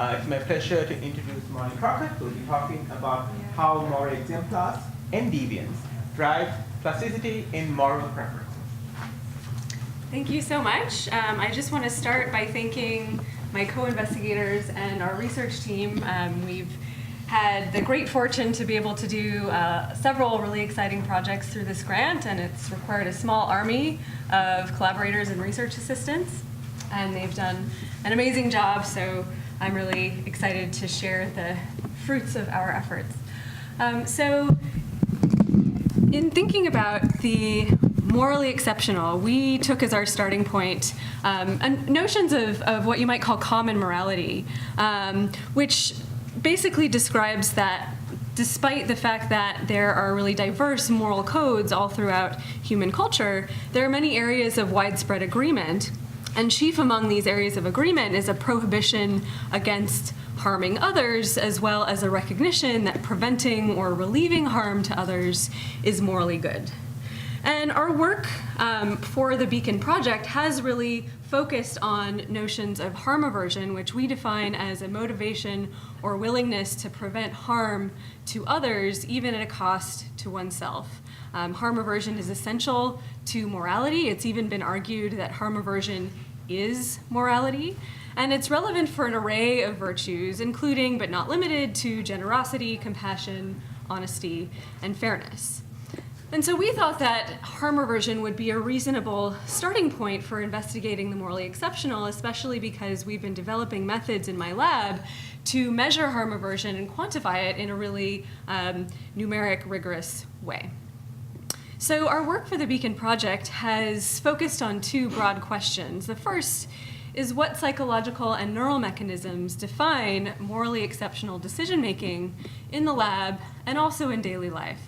It's my pleasure to introduce Crockett, who will be talking about how moral exemplars and deviants drive plasticity in moral preferences. Thank you so much. I just want to start by thanking my co-investigators and our research team. We've had the great fortune to be able to do several really exciting projects through this grant, and it's required a small army of collaborators and research assistants, and they've done an amazing job, so I'm really excited to share the fruits of our efforts. So in thinking about the morally exceptional, we took as our starting point notions of what you might call common morality, which basically describes that despite the fact that there are really diverse moral codes all throughout human culture, there are many areas of widespread agreement. And chief among these areas of agreement is a prohibition against harming others, as well as a recognition that preventing or relieving harm to others is morally good. And our work for the Beacon Project has really focused on notions of harm aversion, which we define as a motivation or willingness to prevent harm to others, even at a cost to oneself. Harm aversion is essential to morality. It's even been argued that harm aversion is morality. And it's relevant for an array of virtues, including but not limited to generosity, compassion, honesty, and fairness. And so we thought that harm aversion would be a reasonable starting point for investigating the morally exceptional, especially because we've been developing methods in my lab to measure harm aversion and quantify it in a really numeric, rigorous way. So our work for the Beacon Project has focused on two broad questions. The first is what psychological and neural mechanisms define morally exceptional decision-making in the lab and also in daily life.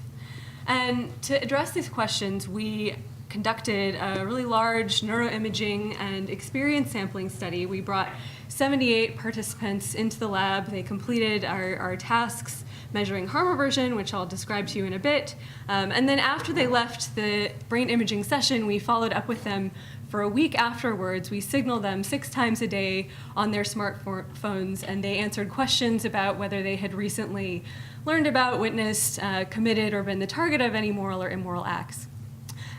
And to address these questions, we conducted a really large neuroimaging and experience sampling study. We brought 78 participants into the lab. They completed our tasks measuring harm aversion, which I'll describe to you in a bit. And then after they left the brain imaging session, we followed up with them for a week afterwards. We signaled them 6 times a day on their smartphones, and they answered questions about whether they had recently learned about, witnessed, committed, or been the target of any moral or immoral acts.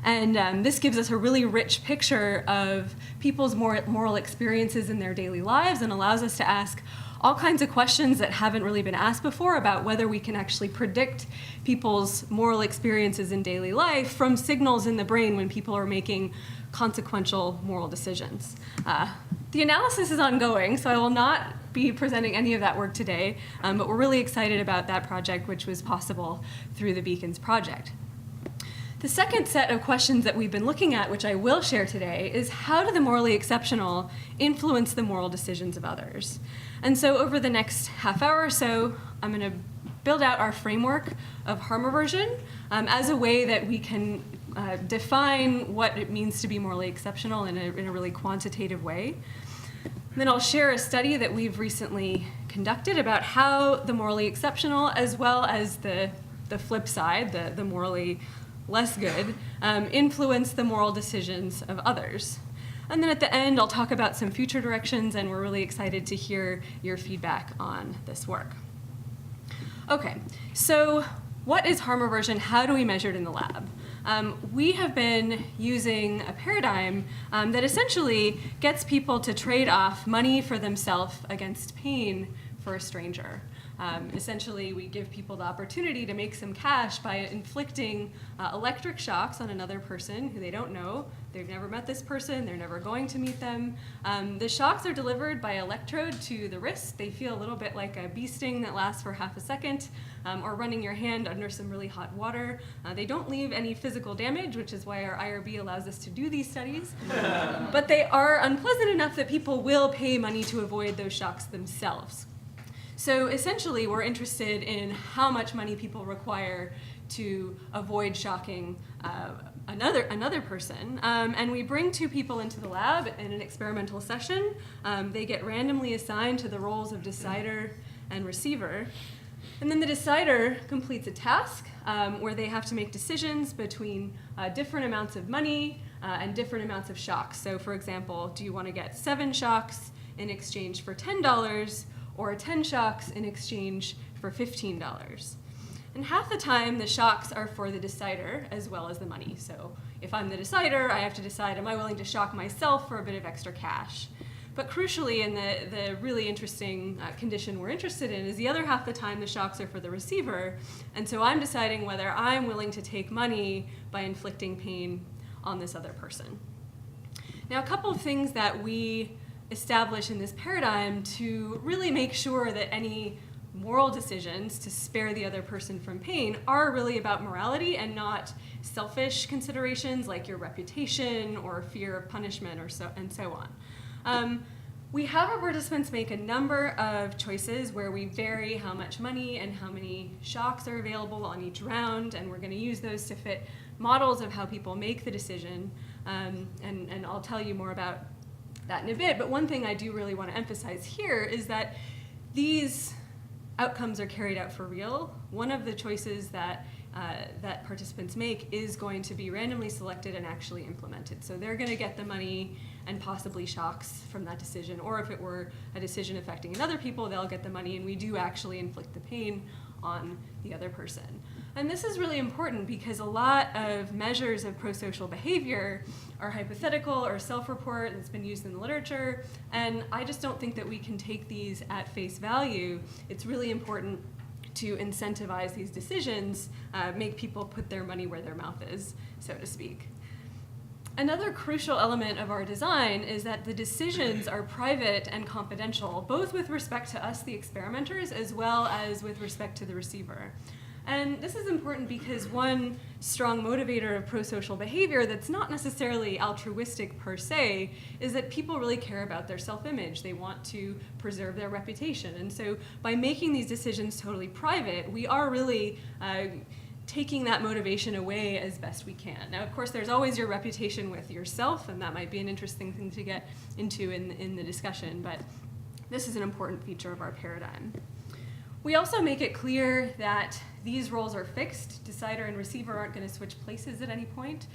And this gives us a really rich picture of people's moral experiences in their daily lives and allows us to ask all kinds of questions that haven't really been asked before about whether we can actually predict people's moral experiences in daily life from signals in the brain when people are making consequential moral decisions. The analysis is ongoing, so I will not be presenting any of that work today, but we're really excited about that project, which was possible through the Beacons project. The second set of questions that we've been looking at, which I will share today, is how do the morally exceptional influence the moral decisions of others? And so over the next half hour or so, I'm going to build out our framework of harm aversion as a way that we can define what it means to be morally exceptional in a really quantitative way. And then I'll share a study that we've recently conducted about how the morally exceptional, as well as the flip side, the morally less good, influence the moral decisions of others. And then at the end, I'll talk about some future directions, and we're really excited to hear your feedback on this work. Okay, so what is harm aversion? How do we measure it in the lab? We have been using a paradigm that essentially gets people to trade off money for themselves against pain for a stranger. Essentially, we give people the opportunity to make some cash by inflicting electric shocks on another person who they don't know. They've never met this person. They're never going to meet them. The shocks are delivered by electrode to the wrist. They feel a little bit like a bee sting that lasts for half a second, or running your hand under some really hot water. They don't leave any physical damage, which is why our IRB allows us to do these studies. But they are unpleasant enough that people will pay money to avoid those shocks themselves. So essentially, we're interested in how much money people require to avoid shocking another person. And we bring 2 people into the lab in an experimental session. They get randomly assigned to the roles of decider and receiver. And then the decider completes a task where they have to make decisions between different amounts of money and different amounts of shocks. So for example, do you want to get 7 shocks in exchange for $10? or 10 shocks in exchange for $15. And half the time, the shocks are for the decider as well as the money. So if I'm the decider, I have to decide, am I willing to shock myself for a bit of extra cash? But crucially, and the really interesting condition we're interested in, is the other half the time the shocks are for the receiver. And so I'm deciding whether I'm willing to take money by inflicting pain on this other person. Now, a couple of things that we establish in this paradigm to really make sure that any moral decisions to spare the other person from pain are really about morality and not selfish considerations like your reputation or fear of punishment or so on. We have our participants make a number of choices where we vary how much money and how many shocks are available on each round, and we're going to use those to fit models of how people make the decision, and I'll tell you more about that in a bit. But one thing I do really want to emphasize here is that these outcomes are carried out for real. One of the choices that participants make is going to be randomly selected and actually implemented. So they're going to get the money and possibly shocks from that decision, or if it were a decision affecting other people, they'll get the money, and we do actually inflict the pain on the other person. And this is really important because a lot of measures of prosocial behavior are hypothetical or self-report. It's been used in the literature, and I just don't think that we can take these at face value. It's really important to incentivize these decisions, make people put their money where their mouth is, so to speak. Another crucial element of our design is that the decisions are private and confidential, both with respect to us, the experimenters, as well as with respect to the receiver. And this is important because one strong motivator of prosocial behavior that's not necessarily altruistic per se is that people really care about their self-image. They want to preserve their reputation. And so by making these decisions totally private, we are really taking that motivation away as best we can. Now, of course, there's always your reputation with yourself, and that might be an interesting thing to get into in the discussion, but this is an important feature of our paradigm. We also make it clear that these roles are fixed. Decider and receiver aren't going to switch places at any point.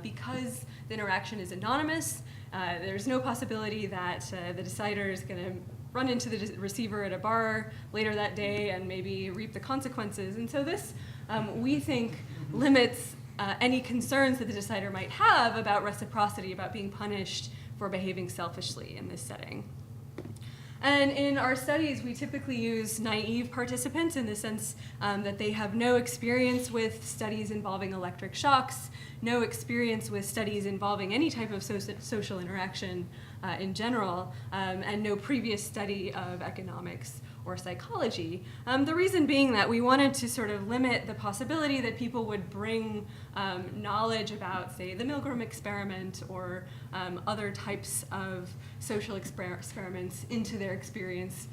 Because the interaction is anonymous, there's no possibility that the decider is going to run into the receiver at a bar later that day and maybe reap the consequences. And so this, we think, limits any concerns that the decider might have about reciprocity, about being punished for behaving selfishly in this setting. And in our studies, we typically use naive participants in the sense that they have no experience with studies involving electric shocks, no experience with studies involving any type of social interaction in general, and no previous study of economics or psychology. The reason being that we wanted to sort of limit the possibility that people would bring knowledge about, say, the Milgram experiment or other types of social experiments into their experience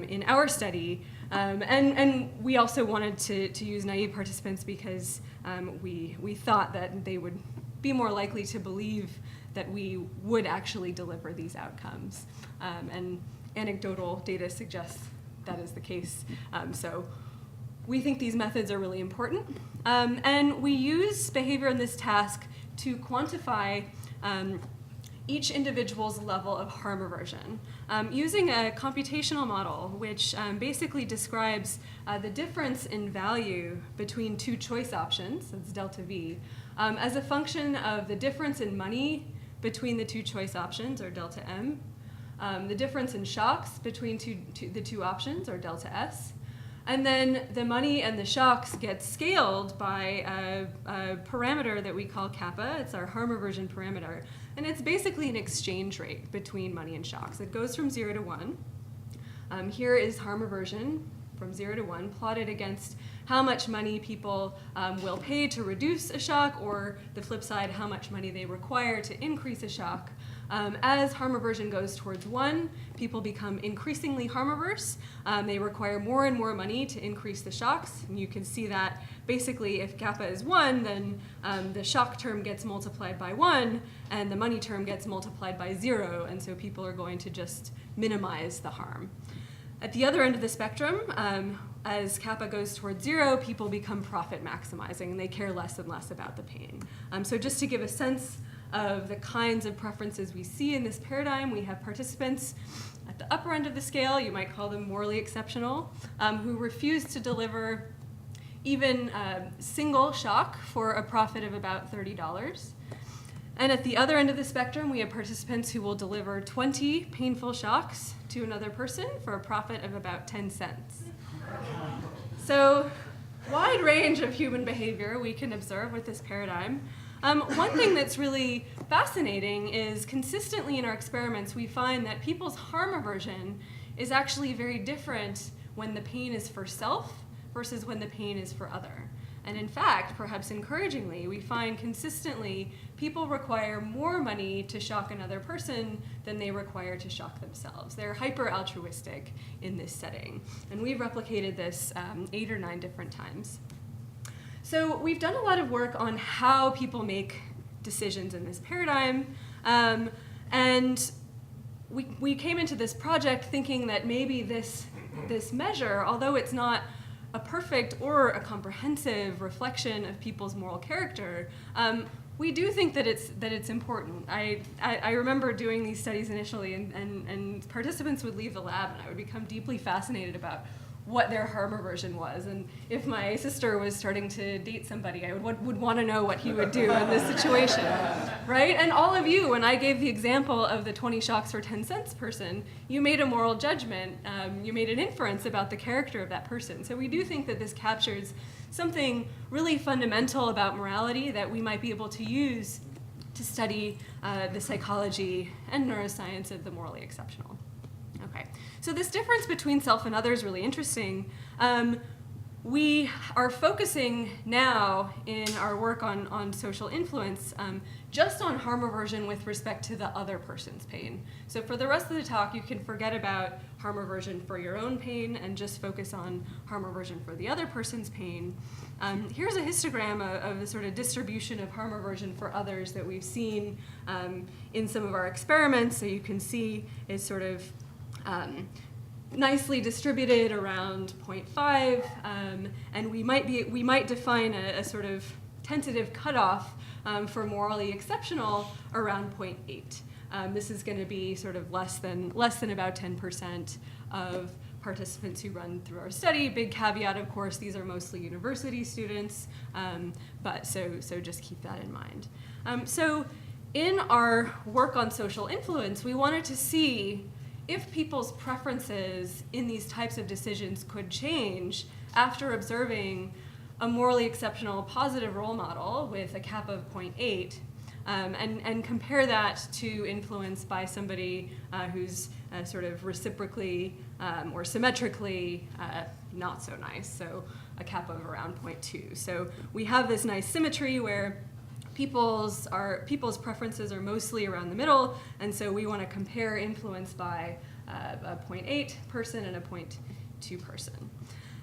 in our study. And we also wanted to use naive participants because we thought that they would be more likely to believe that we would actually deliver these outcomes. And anecdotal data suggests that is the case. So we think these methods are really important. And we use behavior in this task to quantify each individual's level of harm aversion using a computational model which basically describes the difference in value between two choice options, that's delta V, as a function of the difference in money between the two choice options, or delta M, the difference in shocks between the two options, or delta S, and then the money and the shocks get scaled by a parameter that we call kappa. It's our harm aversion parameter. And it's basically an exchange rate between money and shocks. It goes from 0 to 1. Here is harm aversion from 0 to 1 plotted against how much money people will pay to reduce a shock, or the flip side, how much money they require to increase a shock. As harm aversion goes towards 1, people become increasingly harm averse. They require more and more money to increase the shocks. And you can see that basically if kappa is 1, then the shock term gets multiplied by 1, and the money term gets multiplied by 0, and so people are going to just minimize the harm. At the other end of the spectrum, as kappa goes towards 0, people become profit maximizing, and they care less and less about the pain. So just to give a sense of the kinds of preferences we see in this paradigm. We have participants at the upper end of the scale, you might call them morally exceptional, who refuse to deliver even single shock for a profit of about $30. And at the other end of the spectrum, we have participants who will deliver 20 painful shocks to another person for a profit of about 10 cents. So, wide range of human behavior we can observe with this paradigm. One thing that's really fascinating is consistently in our experiments, we find that people's harm aversion is actually very different when the pain is for self versus when the pain is for other. And in fact, perhaps encouragingly, we find consistently people require more money to shock another person than they require to shock themselves. They're hyper altruistic in this setting. And we've replicated this 8 or 9 different times. So we've done a lot of work on how people make decisions in this paradigm. And we came into this project thinking that maybe this measure, although it's not a perfect or a comprehensive reflection of people's moral character, we do think that it's important. I remember doing these studies initially, and participants would leave the lab, and I would become deeply fascinated about what their harm aversion was. And if my sister was starting to date somebody, I would want to know what he would do in this situation, right? And all of you, when I gave the example of the 20 shocks for 10 cents person, you made a moral judgment. You made an inference about the character of that person. So we do think that this captures something really fundamental about morality that we might be able to use to study the psychology and neuroscience of the morally exceptional. Okay, so this difference between self and other is really interesting. We are focusing now in our work on social influence just on harm aversion with respect to the other person's pain. So for the rest of the talk, you can forget about harm aversion for your own pain and just focus on harm aversion for the other person's pain. Here's a histogram of the sort of distribution of harm aversion for others that we've seen in some of our experiments. So you can see it's sort of nicely distributed around 0.5, and we might define a sort of tentative cutoff for morally exceptional around 0.8. This is going to be sort of less than about 10% of participants who run through our study. Big caveat, of course, these are mostly university students, but so just keep that in mind. So in our work on social influence, we wanted to see if people's preferences in these types of decisions could change after observing a morally exceptional positive role model with a cap of 0.8, and compare that to influence by somebody who's sort of reciprocally or symmetrically not so nice, so a cap of around 0.2. So we have this nice symmetry where people's preferences are mostly around the middle, and so we want to compare influence by a 0.8 person and a 0.2 person.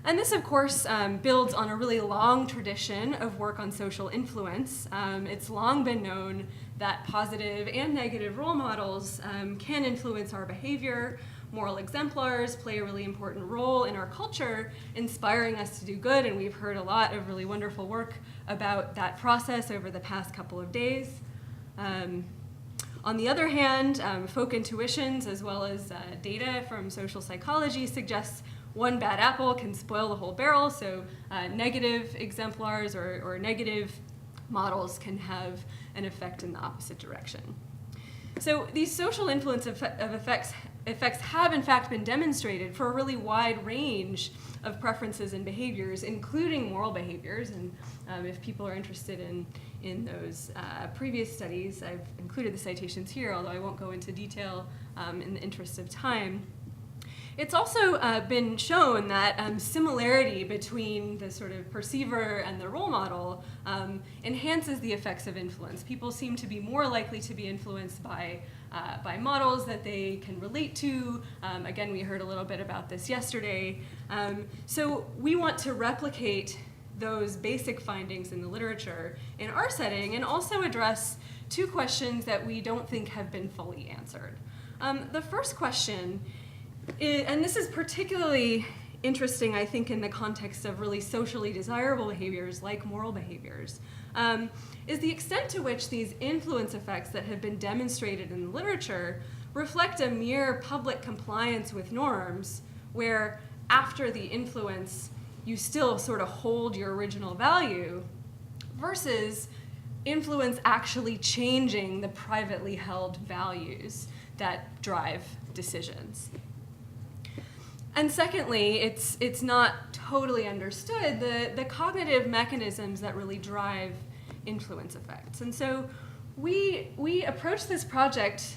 And this, of course, builds on a really long tradition of work on social influence. It's long been known that positive and negative role models can influence our behavior. Moral exemplars play a really important role in our culture, inspiring us to do good, and we've heard a lot of really wonderful work about that process over the past couple of days. On the other hand, folk intuitions as well as data from social psychology suggests one bad apple can spoil the whole barrel, so negative exemplars or negative models can have an effect in the opposite direction. So these social influence effects have in fact been demonstrated for a really wide range of preferences and behaviors, including moral behaviors. And if people are interested in those previous studies, I've included the citations here, although I won't go into detail in the interest of time. It's also been shown that similarity between the sort of perceiver and the role model enhances the effects of influence. People seem to be more likely to be influenced by models that they can relate to. Again, we heard a little bit about this yesterday. So we want to replicate those basic findings in the literature in our setting and also address two questions that we don't think have been fully answered. The first question, and this is particularly interesting, I think, in the context of really socially desirable behaviors like moral behaviors, is the extent to which these influence effects that have been demonstrated in the literature reflect a mere public compliance with norms, where after the influence, you still sort of hold your original value, versus influence actually changing the privately held values that drive decisions. And secondly, it's not totally understood the cognitive mechanisms that really drive influence effects. And so we approached this project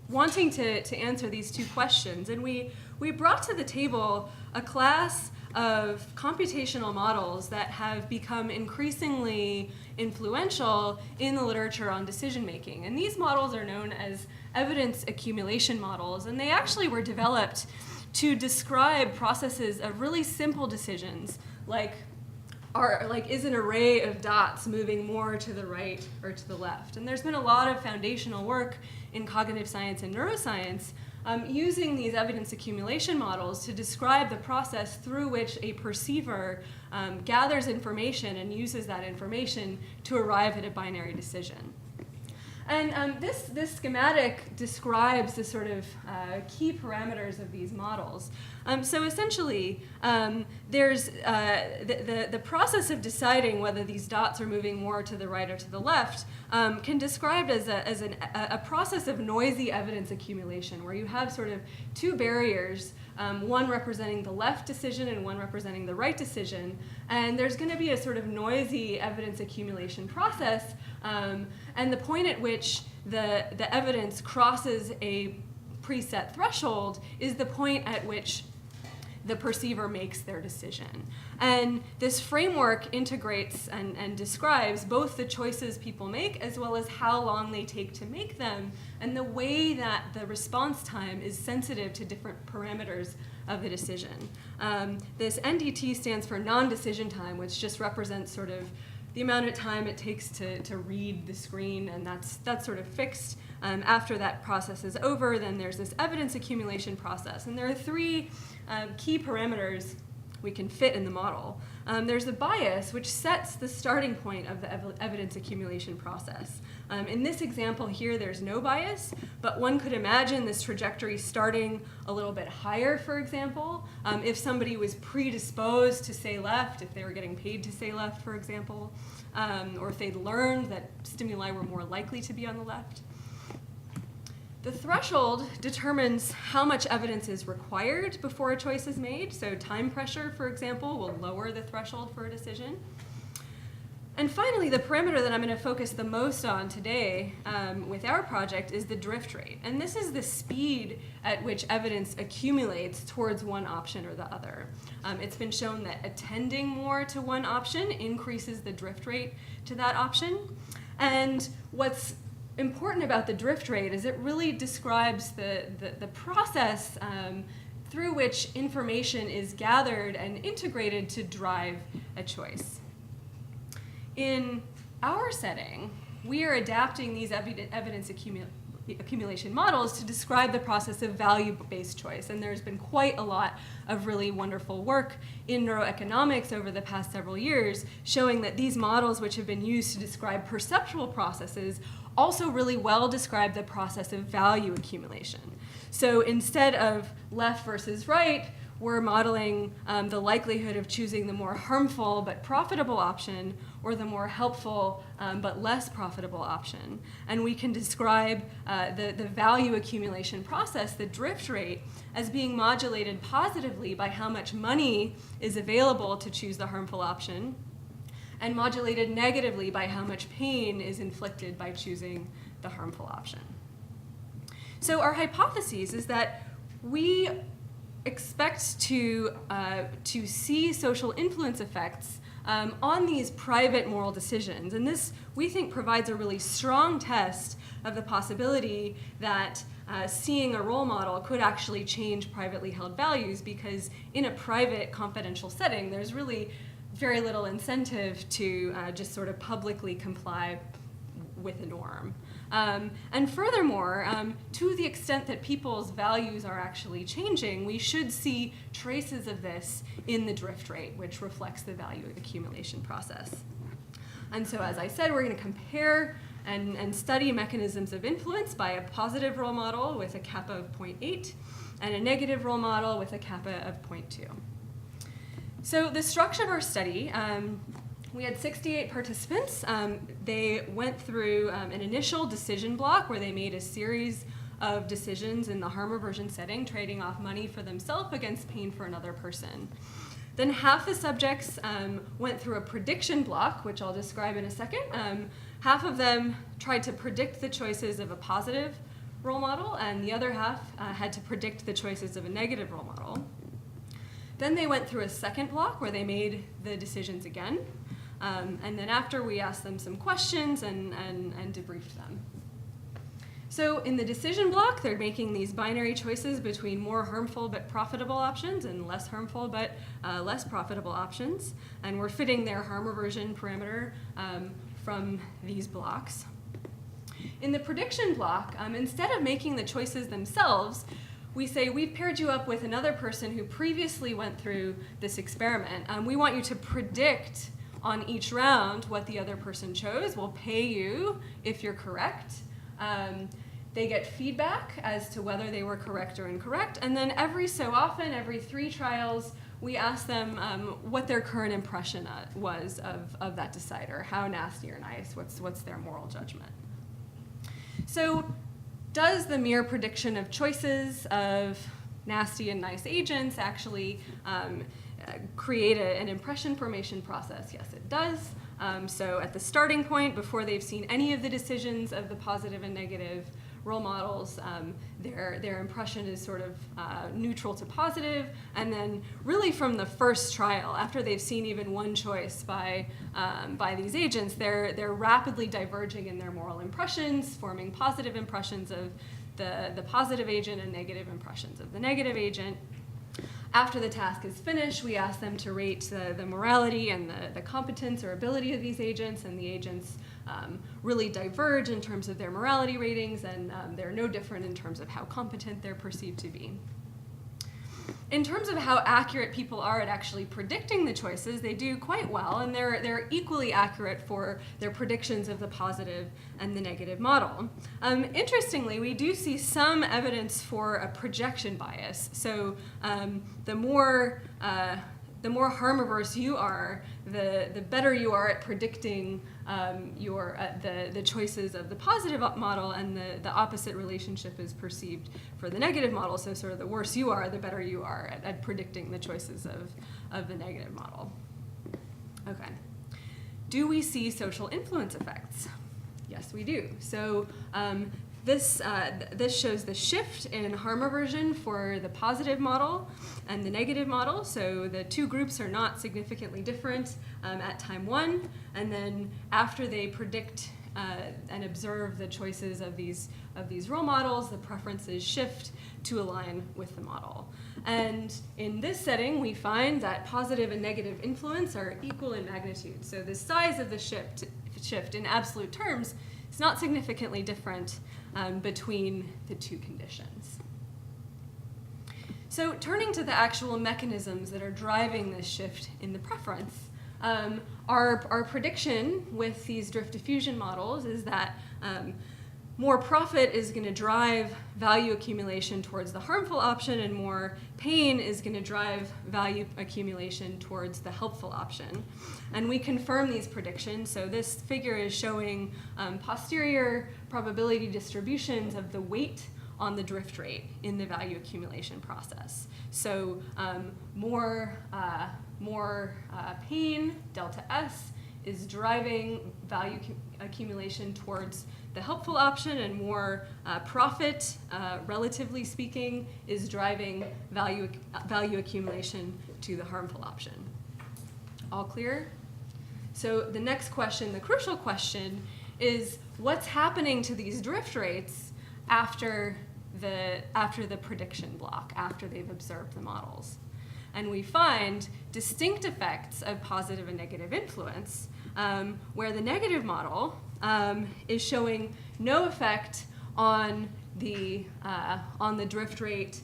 wanting to answer these two questions, and we brought to the table a class of computational models that have become increasingly influential in the literature on decision making. And these models are known as evidence accumulation models, and they actually were developed to describe processes of really simple decisions, like is an array of dots moving more to the right or to the left? And there's been a lot of foundational work in cognitive science and neuroscience using these evidence accumulation models to describe the process through which a perceiver gathers information and uses that information to arrive at a binary decision. And this schematic describes the sort of key parameters of these models. So essentially, there's the process of deciding whether these dots are moving more to the right or to the left can be described as a process of noisy evidence accumulation, where you have sort of two barriers, one representing the left decision and one representing the right decision. And there's going to be a sort of noisy evidence accumulation process. And the point at which the evidence crosses a preset threshold is the point at which the perceiver makes their decision. And this framework integrates and describes both the choices people make as well as how long they take to make them, and the way that the response time is sensitive to different parameters of the decision. This NDT stands for non-decision time, which just represents sort of the amount of time it takes to read the screen, and that's sort of fixed. After that process is over, then there's this evidence accumulation process. And there are three key parameters we can fit in the model. There's a bias, which sets the starting point of the evidence accumulation process. In this example here, there's no bias, but one could imagine this trajectory starting a little bit higher, for example. If somebody was predisposed to say left, if they were getting paid to say left, for example, or if they'd learned that stimuli were more likely to be on the left. The threshold determines how much evidence is required before a choice is made. So time pressure, for example, will lower the threshold for a decision. And finally, the parameter that I'm going to focus the most on today with our project is the drift rate. And this is the speed at which evidence accumulates towards one option or the other. It's been shown that attending more to one option increases the drift rate to that option. And what's important about the drift rate is it really describes the process through which information is gathered and integrated to drive a choice. In our setting, we are adapting these evidence accumulation models to describe the process of value-based choice. And there's been quite a lot of really wonderful work in neuroeconomics over the past several years showing that these models, which have been used to describe perceptual processes, also really well describe the process of value accumulation. So instead of left versus right, we're modeling the likelihood of choosing the more harmful but profitable option or the more helpful but less profitable option. And we can describe the value accumulation process, the drift rate, as being modulated positively by how much money is available to choose the harmful option, and modulated negatively by how much pain is inflicted by choosing the harmful option. So our hypothesis is that we expect to see social influence effects on these private moral decisions. And this, we think, provides a really strong test of the possibility that seeing a role model could actually change privately held values, because in a private, confidential setting, there's really very little incentive to just sort of publicly comply with a norm. And furthermore, to the extent that people's values are actually changing, we should see traces of this in the drift rate, which reflects the value accumulation process. And so, as I said, we're going to compare and study mechanisms of influence by a positive role model with a kappa of 0.8 and a negative role model with a kappa of 0.2. So the structure of our study, we had 68 participants. They went through an initial decision block where they made a series of decisions in the harm aversion setting, trading off money for themselves against pain for another person. Then half the subjects went through a prediction block, which I'll describe in a second. Half of them tried to predict the choices of a positive role model, and the other half had to predict the choices of a negative role model. Then they went through a second block where they made the decisions again. And then after, we asked them some questions and debriefed them. So in the decision block, they're making these binary choices between more harmful but profitable options and less harmful but less profitable options. And we're fitting their harm aversion parameter from these blocks. In the prediction block, instead of making the choices themselves, we say, we've paired you up with another person who previously went through this experiment. We want you to predict on each round what the other person chose. We'll pay you if you're correct. They get feedback as to whether they were correct or incorrect. And then every so often, every 3 trials, we ask them what their current impression was of that decider. How nasty or nice? What's their moral judgment? So does the mere prediction of choices of nasty and nice agents actually create an impression formation process? Yes, it does. So at the starting point, before they've seen any of the decisions of the positive and negative role models, their impression is sort of neutral to positive. And then really from the first trial, after they've seen even one choice by these agents, they're rapidly diverging in their moral impressions, forming positive impressions of the positive agent and negative impressions of the negative agent. After the task is finished, we ask them to rate the morality and the competence or ability of these agents, and the agents really diverge in terms of their morality ratings, and they're no different in terms of how competent they're perceived to be. In terms of how accurate people are at actually predicting the choices, they do quite well, and they're equally accurate for their predictions of the positive and the negative model. Interestingly, we do see some evidence for a projection bias. So the more harm averse you are, the better you are at predicting the choices of the positive model, and the opposite relationship is perceived for the negative model. So sort of the worse you are, the better you are at predicting the choices of the negative model. Okay. Do we see social influence effects? Yes, we do. So this shows the shift in harm aversion for the positive model and the negative model. So the 2 groups are not significantly different at time 1. And then after they predict and observe the choices of these role models, the preferences shift to align with the model. And in this setting, we find that positive and negative influence are equal in magnitude. So the size of the shift in absolute terms is not significantly different between the 2 conditions. So turning to the actual mechanisms that are driving this shift in the preference, our prediction with these drift diffusion models is that more profit is going to drive value accumulation towards the harmful option, and more pain is going to drive value accumulation towards the helpful option. And we confirm these predictions. So this figure is showing posterior probability distributions of the weight on the drift rate in the value accumulation process. So more pain, delta S, is driving value accumulation towards the helpful option, and more profit, relatively speaking, is driving value accumulation to the harmful option. All clear? So the next question, the crucial question, is what's happening to these drift rates after the prediction block, after they've observed the models? and we find distinct effects of positive and negative influence, where the negative model is showing no effect on the drift rate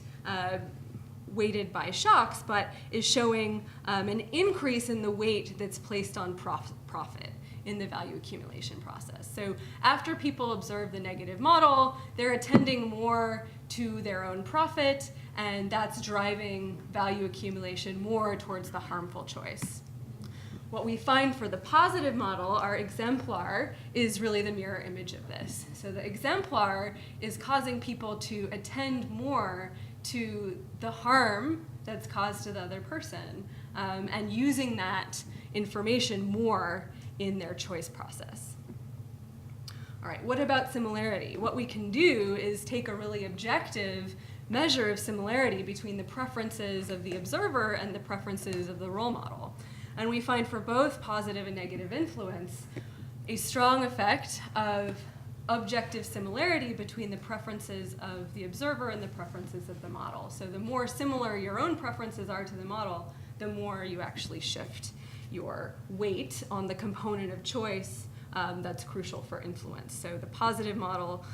weighted by shocks, but is showing an increase in the weight that's placed on profit in the value accumulation process. So after people observe the negative model, they're attending more to their own profit, and that's driving value accumulation more towards the harmful choice. What we find for the positive model, our exemplar, is really the mirror image of this. So the exemplar is causing people to attend more to the harm that's caused to the other person, and using that information more in their choice process. All right, what about similarity? What we can do is take a really objective measure of similarity between the preferences of the observer and the preferences of the role model. And we find for both positive and negative influence a strong effect of objective similarity between the preferences of the observer and the preferences of the model. So the more similar your own preferences are to the model, the more you actually shift your weight on the component of choice that's crucial for influence. So the positive model,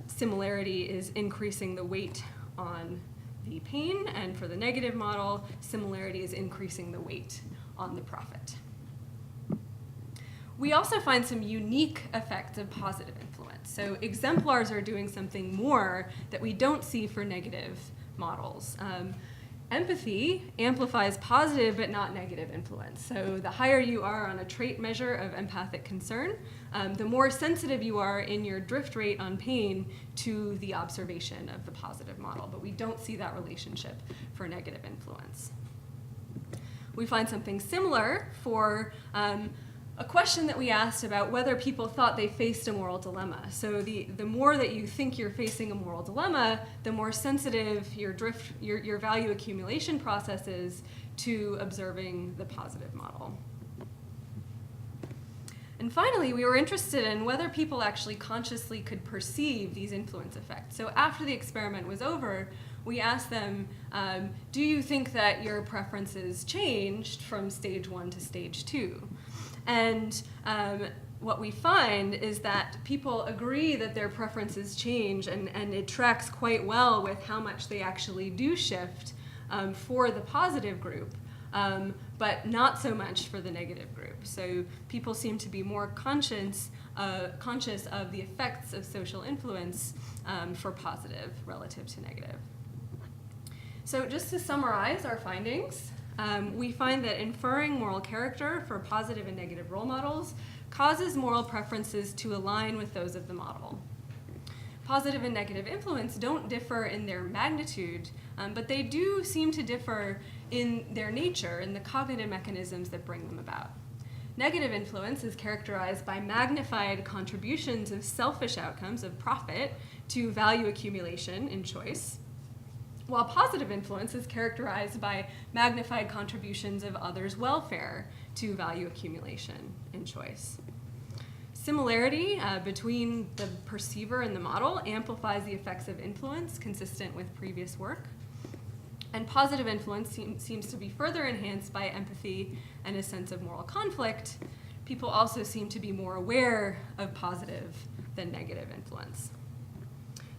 similarity is increasing the weight on the pain, and for the negative model, similarity is increasing the weight on the profit. We also find some unique effects of positive influence. So exemplars are doing something more that we don't see for negative models. Empathy amplifies positive but not negative influence. So the higher you are on a trait measure of empathic concern, the more sensitive you are in your drift rate on pain to the observation of the positive model. But we don't see that relationship for negative influence. We find something similar for a question that we asked about whether people thought they faced a moral dilemma. So the more that you think you're facing a moral dilemma, the more sensitive your value accumulation process is to observing the positive model. And finally, we were interested in whether people actually consciously could perceive these influence effects. So after the experiment was over, we asked them, do you think that your preferences changed from stage 1 to stage 2? And what we find is that people agree that their preferences change, and it tracks quite well with how much they actually do shift for the positive group, but not so much for the negative group. So people seem to be more conscious of the effects of social influence for positive relative to negative. So just to summarize our findings, we find that inferring moral character for positive and negative role models causes moral preferences to align with those of the model. Positive and negative influence don't differ in their magnitude, but they do seem to differ in their nature, in the cognitive mechanisms that bring them about. Negative influence is characterized by magnified contributions of selfish outcomes of profit to value accumulation in choice, while positive influence is characterized by magnified contributions of others' welfare to value accumulation in choice. Similarity between the perceiver and the model amplifies the effects of influence consistent with previous work. And positive influence seems to be further enhanced by empathy and a sense of moral conflict. People also seem to be more aware of positive than negative influence.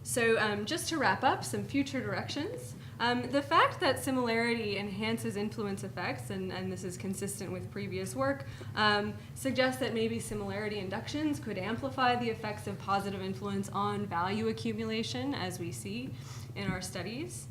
So just to wrap up, some future directions. The fact that similarity enhances influence effects, and this is consistent with previous work, suggests that maybe similarity inductions could amplify the effects of positive influence on value accumulation, as we see in our studies.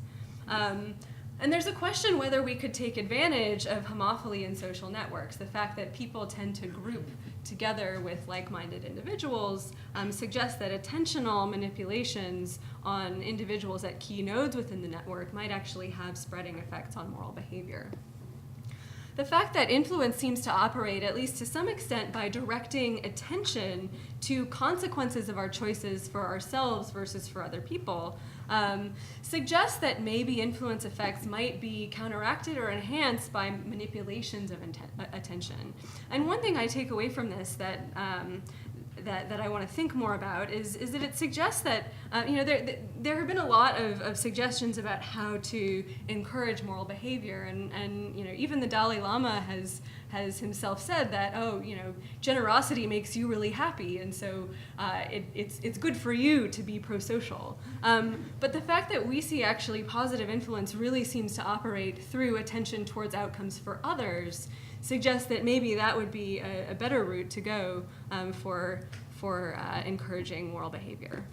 And there's a question whether we could take advantage of homophily in social networks. The fact that people tend to group together with like-minded individuals suggests that attentional manipulations on individuals at key nodes within the network might actually have spreading effects on moral behavior. The fact that influence seems to operate, at least to some extent, by directing attention to consequences of our choices for ourselves versus for other people, suggests that maybe influence effects might be counteracted or enhanced by manipulations of attention. And one thing I take away from this that that I want to think more about is that it suggests that there have been a lot of suggestions about how to encourage moral behavior, and even the Dalai Lama has himself said that generosity makes you really happy, and so it's good for you to be pro-social. But the fact that we see actually positive influence really seems to operate through attention towards outcomes for others suggests that maybe that would be a better route to go for encouraging moral behavior.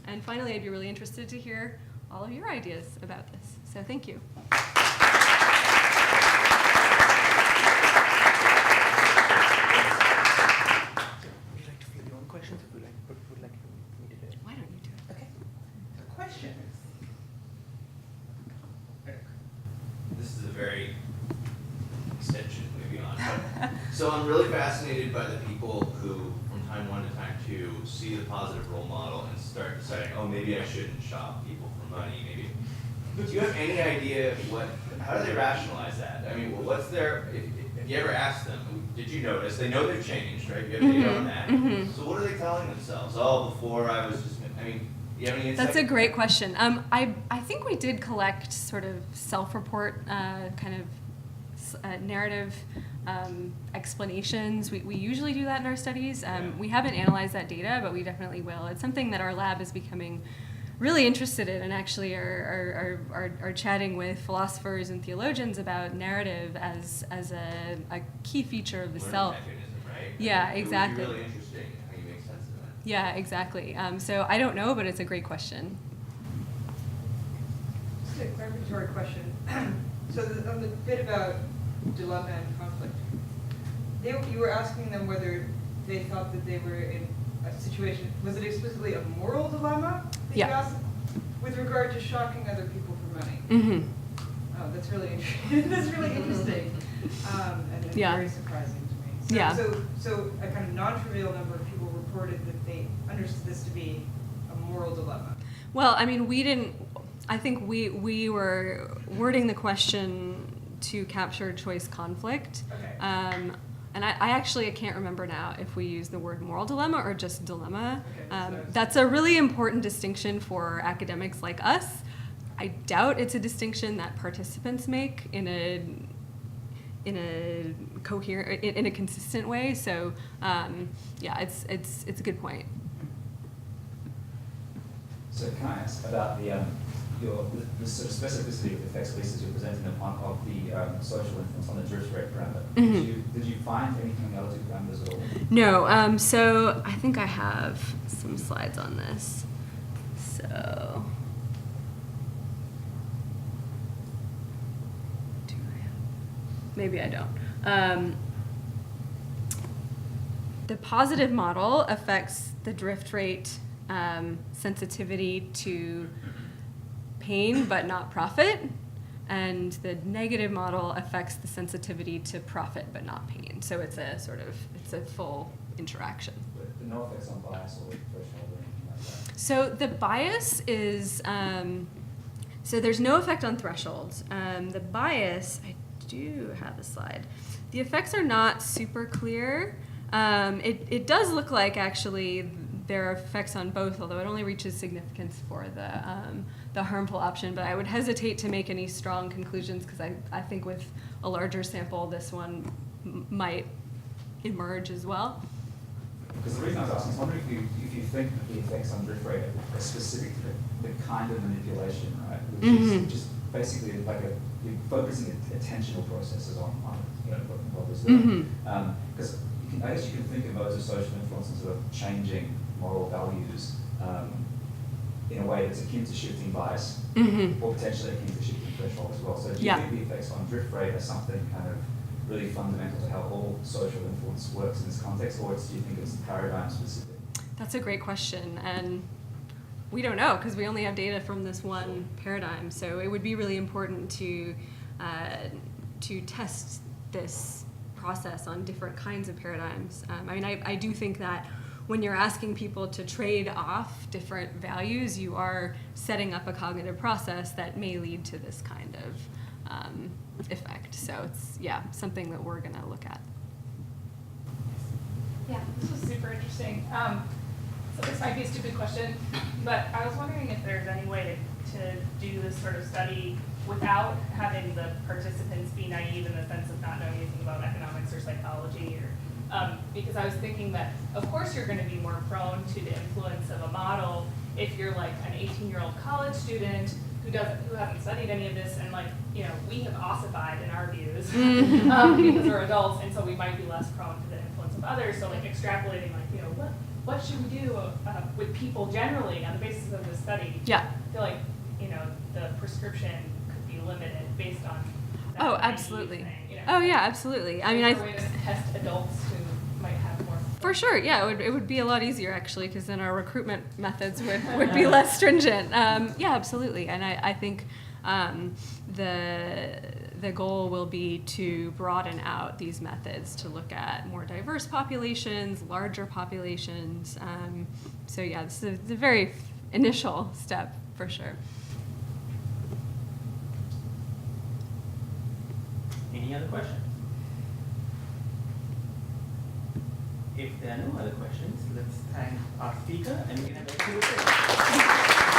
And finally, I'd be really interested to hear all of your ideas about this. So thank you. Would you like to field your own questions, or would you like me to do it? Why don't you do it? Okay. The question is, this is a very extension moving on. So I'm really fascinated by the people who, from time one to time two, see the positive role model and start deciding, oh, maybe I shouldn't shop people for money. Maybe. Do you have any idea how do they rationalize that? I mean, what's their? If you ever ask them, did you notice? They know they've changed, right? You have data on that. So what are they telling themselves? Oh, before I was just. I mean. Do you have any insight? That's a great question. I think we did collect sort of self-report kind of narrative explanations. We usually do that in our studies. We haven't analyzed that data, but we definitely will. It's something that our lab is becoming really interested in, and actually are chatting with philosophers and theologians about narrative as a key feature of the Learning self. mechanism, right? Yeah, exactly. It would be really interesting how you make sense of that. Yeah, exactly. So I don't know, but it's a great question. Just a clarificatory question. So on the bit about dilemma and conflict, you were asking them whether they thought that they were in a situation, was it explicitly a moral dilemma that you asked with regard to shocking other people for money? Mm-hmm. Oh, that's really interesting. That's really interesting. And very surprising to me. So a kind of non-trivial number of people reported that they understood this to be a moral dilemma. Well, I mean, I think we were wording the question to capture choice conflict. Okay. And I can't remember now if we use the word moral dilemma or just dilemma. Okay, that's a really important distinction for academics like us. I doubt it's a distinction that participants make in a coherent, in a consistent way. So it's a good point. So can I ask about the sort of specificity of the effects, at least as you're presenting them, of the social influence on the drift rate parameter? Mm-hmm. Did you find anything on the other two parameters at all? No. So I think I have some slides on this. So do I have? Maybe I don't. The positive model affects the drift rate sensitivity to pain but not profit, and the negative model affects the sensitivity to profit but not pain. So it's a full interaction. But no effects on bias or threshold or anything like that? So the bias is, so there's no effect on thresholds. The bias, I do have a slide. The effects are not super clear. It does look like actually there are effects on both, although it only reaches significance for the harmful option. But I would hesitate to make any strong conclusions because I think with a larger sample, this one might emerge as well. Because the reason I was asking is wondering if you think that the effects on drift rate are specific to the kind of manipulation, right? Which is basically like you're focusing attentional processes on what was doing. Because I guess you can think of modes of social influence as sort of changing moral values in a way that's akin to shifting bias, or potentially akin to shifting threshold as well. So do you think the effects on drift rate are something kind of really fundamental to how all social influence works in this context, or do you think it's paradigm specific? That's a great question, and we don't know because we only have data from this one paradigm. So it would be really important to test this process on different kinds of paradigms. I mean, I do think that when you're asking people to trade off different values, you are setting up a cognitive process that may lead to this kind of effect. So it's something that we're going to look at. Yeah, this was super interesting. So this might be a stupid question, but I was wondering if there's any way to do this sort of study without having the participants be naive in the sense of not knowing anything about economics or psychology, or because I was thinking that of course you're going to be more prone to the influence of a model if you're like an 18-year-old college student who hasn't studied any of this, and like, you know, we have ossified in our views because we're adults, and so we might be less prone to the influence of others. So like extrapolating, like, you know, what should we do with people generally on the basis of this study? Yeah. I feel like, you know, the prescription could be limited based on that Oh, naive absolutely. thing, you know? Oh, yeah, absolutely. I mean, Is there a way to test adults who might have more. For sure, yeah, it would be a lot easier actually, because then our recruitment methods would be less stringent. Yeah, absolutely, and I think the goal will be to broaden out these methods to look at more diverse populations, larger populations. So yeah, this is a very initial step for sure. Any other questions? If there are no other questions, let's thank our speaker and we can have a Q&A.